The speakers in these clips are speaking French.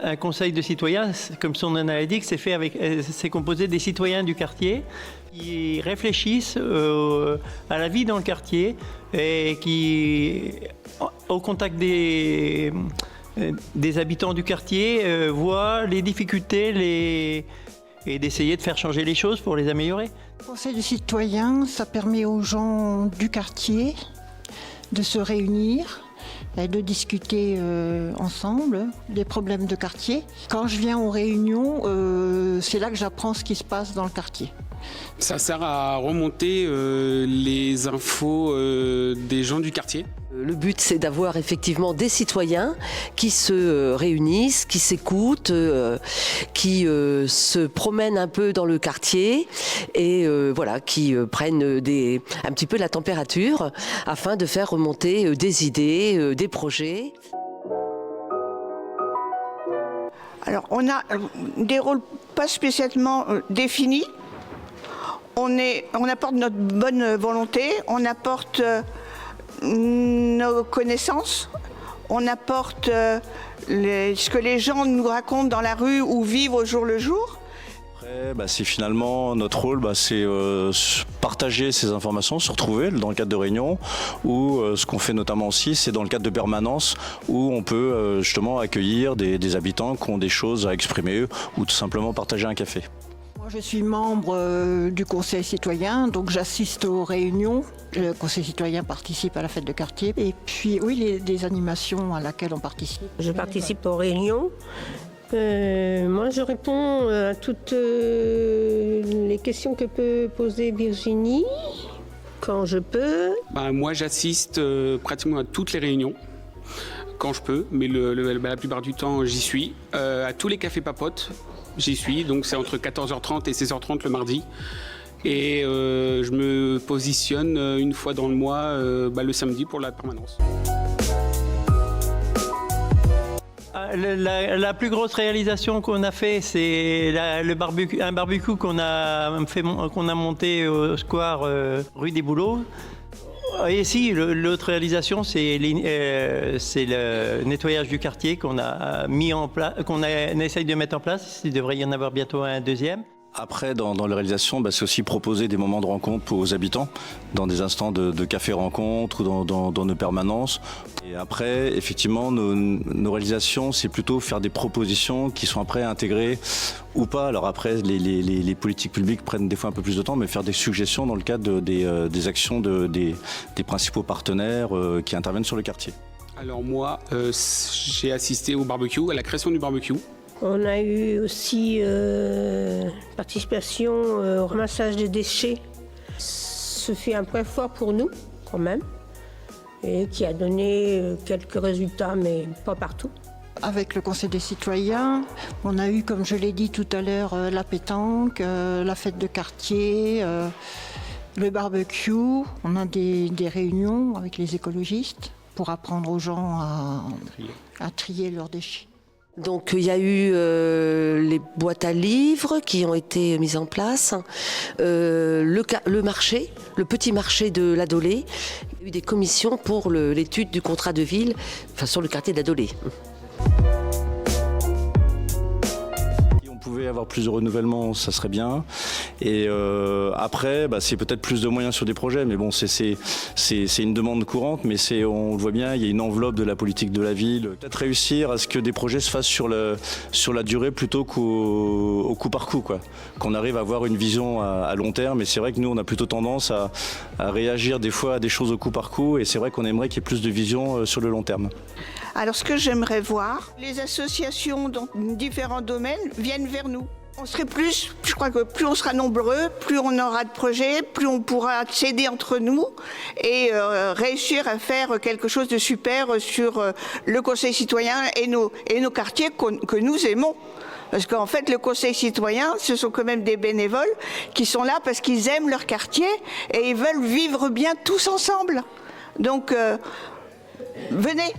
un conseil de citoyens, comme son nom l'indique, c'est composé des citoyens du quartier qui réfléchissent à la vie dans le quartier et qui, au contact des habitants du quartier, voient les difficultés et d'essayer de faire changer les choses pour les améliorer. Le conseil des citoyens, ça permet aux gens du quartier de se réunir et de discuter ensemble des problèmes de quartier. Quand je viens aux réunions, c'est là que j'apprends ce qui se passe dans le quartier. Ça sert à remonter les infos des gens du quartier. Le but, c'est d'avoir effectivement des citoyens qui se réunissent, qui s'écoutent, qui se promènent un peu dans le quartier et voilà, qui prennent un petit peu la température afin de faire remonter des idées, des projets. Alors, on a des rôles pas spécialement définis. On apporte notre bonne volonté, on apporte nos connaissances, on apporte ce que les gens nous racontent dans la rue ou vivent au jour le jour. Après, c'est finalement notre rôle, c'est partager ces informations, se retrouver dans le cadre de réunions ou ce qu'on fait notamment aussi, c'est dans le cadre de permanence où on peut justement accueillir des habitants qui ont des choses à exprimer ou tout simplement partager un café. Je suis membre du conseil citoyen, donc j'assiste aux réunions. Le conseil citoyen participe à la fête de quartier. Et puis, oui, les animations à laquelle on participe. Je participe aux réunions. Moi, je réponds à toutes les questions que peut poser Virginie, quand je peux. Moi, j'assiste pratiquement à toutes les réunions, quand je peux, mais la plupart du temps, j'y suis. À tous les cafés papotes. J'y suis, donc c'est entre 14h30 et 16h30 le mardi. Et je me positionne une fois dans le mois, le samedi pour la permanence. La plus grosse réalisation qu'on a fait, c'est un barbecue qu'on a monté au square rue des Bouleaux. Et si, l'autre réalisation, c'est le nettoyage du quartier qu'on a mis en place, qu'on essaye de mettre en place. Il devrait y en avoir bientôt un deuxième. Après, dans la réalisation, c'est aussi proposer des moments de rencontre pour aux habitants, dans des instants de café-rencontre ou dans nos permanences. Et après, effectivement, nos réalisations, c'est plutôt faire des propositions qui sont après intégrées ou pas. Alors après, les politiques publiques prennent des fois un peu plus de temps, mais faire des suggestions dans le cadre des actions des principaux partenaires qui interviennent sur le quartier. Alors moi, j'ai assisté au barbecue, à la création du barbecue. On a eu aussi participation au ramassage des déchets. Ce fut un point fort pour nous, quand même, et qui a donné quelques résultats, mais pas partout. Avec le conseil des citoyens, on a eu, comme je l'ai dit tout à l'heure, la pétanque, la fête de quartier, le barbecue. On a des réunions avec les écologistes pour apprendre aux gens à trier leurs déchets. Donc il y a eu les boîtes à livres qui ont été mises en place, le marché, le petit marché de l'Adolé. Il y a eu des commissions pour l'étude du contrat de ville, sur le quartier de l'Adolé. Si on pouvait avoir plus de renouvellement, ça serait bien. Et après, c'est peut-être plus de moyens sur des projets, mais bon, c'est une demande courante, mais on le voit bien, il y a une enveloppe de la politique de la ville. Peut-être réussir à ce que des projets se fassent sur la durée plutôt qu'au coup par coup, quoi. Qu'on arrive à avoir une vision à long terme. Et c'est vrai que nous, on a plutôt tendance à réagir des fois à des choses au coup par coup, et c'est vrai qu'on aimerait qu'il y ait plus de vision sur le long terme. Alors, ce que j'aimerais voir, les associations dans différents domaines viennent vers nous. Je crois que plus on sera nombreux, plus on aura de projets, plus on pourra s'aider entre nous et réussir à faire quelque chose de super sur le conseil citoyen et nos quartiers que nous aimons. Parce qu'en fait, le conseil citoyen, ce sont quand même des bénévoles qui sont là parce qu'ils aiment leur quartier et ils veulent vivre bien tous ensemble. Donc, venez.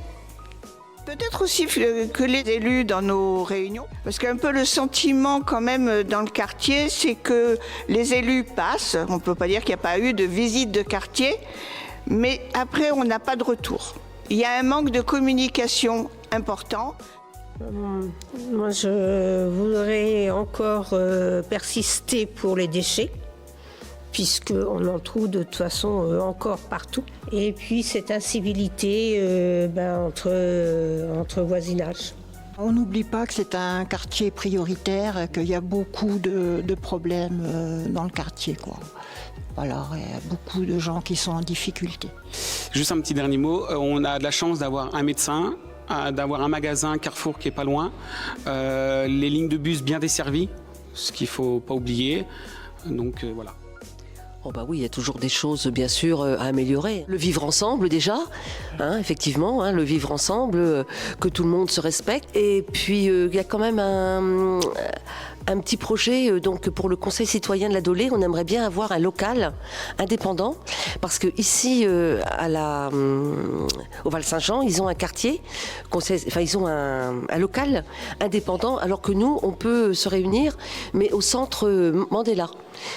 Peut-être aussi que les élus dans nos réunions, parce qu'un peu le sentiment quand même dans le quartier, c'est que les élus passent, on ne peut pas dire qu'il n'y a pas eu de visite de quartier, mais après on n'a pas de retour. Il y a un manque de communication important. Moi, je voudrais encore persister pour les déchets, puisqu'on en trouve de toute façon encore partout. Et puis cette incivilité entre voisinage. On n'oublie pas que c'est un quartier prioritaire, qu'il y a beaucoup de problèmes dans le quartier, quoi. Voilà, il y a beaucoup de gens qui sont en difficulté. Juste un petit dernier mot, on a de la chance d'avoir un médecin, d'avoir un magasin Carrefour qui est pas loin, les lignes de bus bien desservies, ce qu'il faut pas oublier. Donc voilà. Oh bah oui, il y a toujours des choses bien sûr à améliorer. Le vivre ensemble déjà, effectivement, le vivre ensemble, que tout le monde se respecte. Et puis il y a quand même un petit projet donc pour le Conseil citoyen de la Dolée. On aimerait bien avoir un local indépendant parce que ici au Val-Saint-Jean, ils ont un quartier, ils ont un local indépendant, alors que nous on peut se réunir, mais au centre Mandela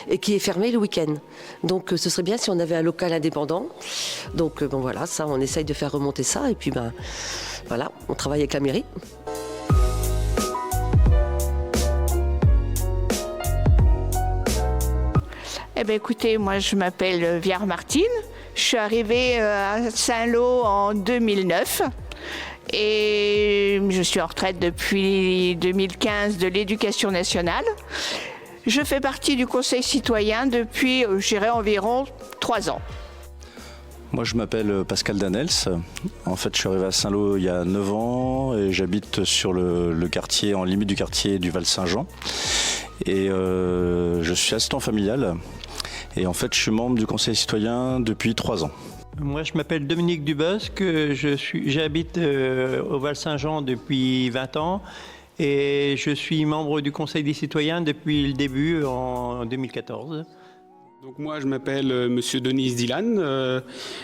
et qui est fermé le week-end. Donc ce serait bien si on avait un local indépendant. Donc bon voilà, ça on essaye de faire remonter ça et puis voilà, on travaille avec la mairie. Eh bien, écoutez, moi je m'appelle Vière Martine. Je suis arrivée à Saint-Lô en 2009 et je suis en retraite depuis 2015 de l'Éducation nationale. Je fais partie du Conseil citoyen depuis, je dirais, environ 3 ans. Moi, je m'appelle Pascal Danels. En fait, je suis arrivé à Saint-Lô il y a 9 ans et j'habite sur le quartier, en limite du quartier du Val-Saint-Jean. Et je suis assistant familial. Et en fait, je suis membre du Conseil citoyen depuis 3 ans. Moi, je m'appelle Dominique Dubosc. J'habite au Val-Saint-Jean depuis 20 ans. Et je suis membre du Conseil des citoyens depuis le début en 2014. Donc moi je m'appelle Monsieur Denis Dylan,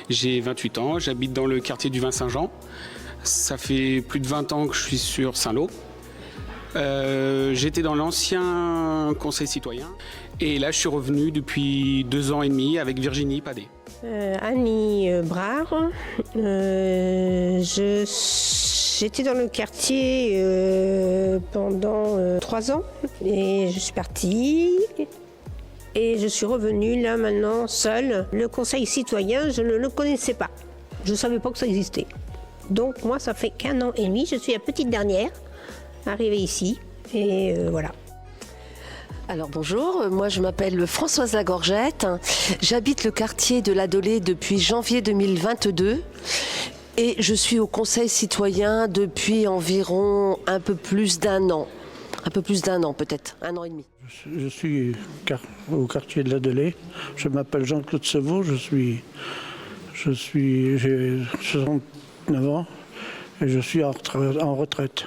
j'ai 28 ans, j'habite dans le quartier du Val-Saint-Jean. Ça fait plus de 20 ans que je suis sur Saint-Lô. J'étais dans l'ancien Conseil citoyen et là je suis revenu depuis 2 ans et demi avec Virginie Padet. Annie Brard, j'étais dans le quartier pendant 3 ans et je suis partie et je suis revenue là maintenant seule. Le Conseil citoyen, je ne le connaissais pas, je ne savais pas que ça existait. Donc moi ça fait qu'1 an et demi, je suis la petite dernière arrivée ici et voilà. Alors bonjour, moi je m'appelle Françoise Lagorgette, j'habite le quartier de la Dolée depuis janvier 2022 et je suis au Conseil citoyen depuis environ un peu plus d'1 an. Un peu plus d'1 an peut-être, 1 an et demi. Je suis au quartier de la Dolée, je m'appelle Jean-Claude Sevaux, j'ai 69 ans et je suis en retraite.